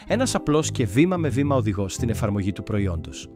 Ένας απλός και βήμα με βήμα οδηγός στην εφαρμογή του προϊόντος.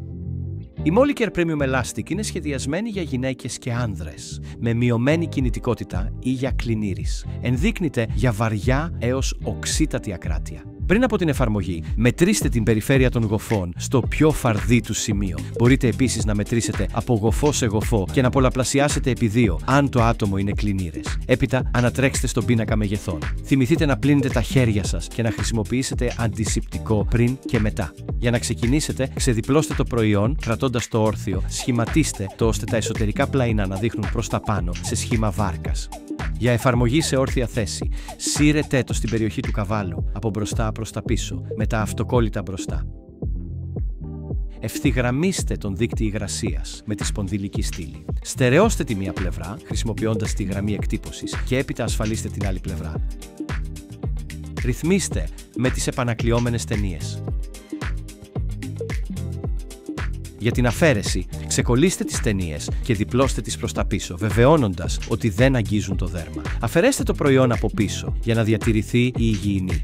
Η Molicare Premium Elastic είναι σχεδιασμένη για γυναίκες και άνδρες, με μειωμένη κινητικότητα ή για κλινήρης. Ενδείκνυται για βαριά έως οξύτατη ακράτεια. Πριν από την εφαρμογή, μετρήστε την περιφέρεια των γοφών στο πιο φαρδύ του σημείο. Μπορείτε επίσης να μετρήσετε από γοφό σε γοφό και να πολλαπλασιάσετε επί 2 αν το άτομο είναι κλινήρες. Έπειτα, ανατρέξτε στον πίνακα μεγεθών. Θυμηθείτε να πλύνετε τα χέρια σας και να χρησιμοποιήσετε αντισηπτικό πριν και μετά. Για να ξεκινήσετε, ξεδιπλώστε το προϊόν κρατώντας το όρθιο, σχηματίστε το ώστε τα εσωτερικά πλαϊνά να δείχνουν προς τα πάνω σε σχήμα βάρκας. Για εφαρμογή σε όρθια θέση, σύρετε το στην περιοχή του καβάλου, από μπροστά προς τα πίσω, με τα αυτοκόλλητα μπροστά. Ευθυγραμμίστε τον δείκτη υγρασίας με τη σπονδυλική στήλη. Στερεώστε τη μία πλευρά, χρησιμοποιώντας τη γραμμή εκτύπωσης, και έπειτα ασφαλίστε την άλλη πλευρά. Ρυθμίστε με τις επανακλειόμενες ταινίες. Για την αφαίρεση, ξεκολλήστε τις ταινίες και διπλώστε τις προς τα πίσω, βεβαιώνοντας ότι δεν αγγίζουν το δέρμα. Αφαιρέστε το προϊόν από πίσω για να διατηρηθεί η υγιεινή.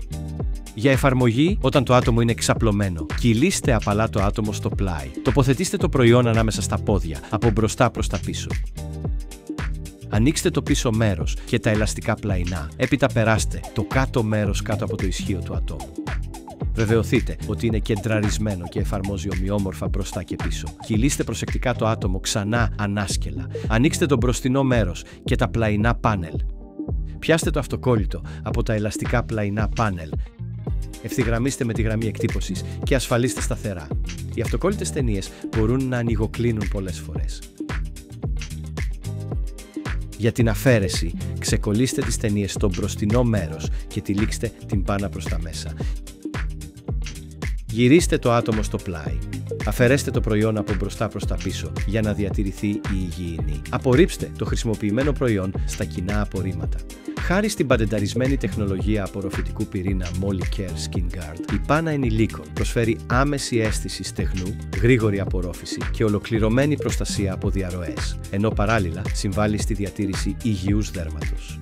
Για εφαρμογή, όταν το άτομο είναι εξαπλωμένο, κυλήστε απαλά το άτομο στο πλάι. Τοποθετήστε το προϊόν ανάμεσα στα πόδια, από μπροστά προς τα πίσω. Ανοίξτε το πίσω μέρος και τα ελαστικά πλαϊνά. Έπειτα περάστε το κάτω μέρος κάτω από το ισχύο του ατόμου. Βεβαιωθείτε ότι είναι κεντραρισμένο και εφαρμόζει ομοιόμορφα μπροστά και πίσω. Κυλήστε προσεκτικά το άτομο ξανά ανάσκελα. Ανοίξτε το μπροστινό μέρος και τα πλαϊνά πάνελ. Πιάστε το αυτοκόλλητο από τα ελαστικά πλαϊνά πάνελ. Ευθυγραμμίστε με τη γραμμή εκτύπωσης και ασφαλίστε σταθερά. Οι αυτοκόλλητες ταινίες μπορούν να ανοιγοκλίνουν πολλές φορές. Για την αφαίρεση, ξεκολλήστε τις ταινίες στο μπροστινό μέρος και τυλίξτε την πάνα προς τα μέσα. Γυρίστε το άτομο στο πλάι. Αφαιρέστε το προϊόν από μπροστά προς τα πίσω για να διατηρηθεί η υγιεινή. Απορρίψτε το χρησιμοποιημένο προϊόν στα κοινά απορρίμματα. Χάρη στην πατενταρισμένη τεχνολογία απορροφητικού πυρήνα Molicare Skin Guard, η πάνα ενηλίκων προσφέρει άμεση αίσθηση στεγνού, γρήγορη απορρόφηση και ολοκληρωμένη προστασία από διαρροές, ενώ παράλληλα συμβάλλει στη διατήρηση υγιούς δέρματος.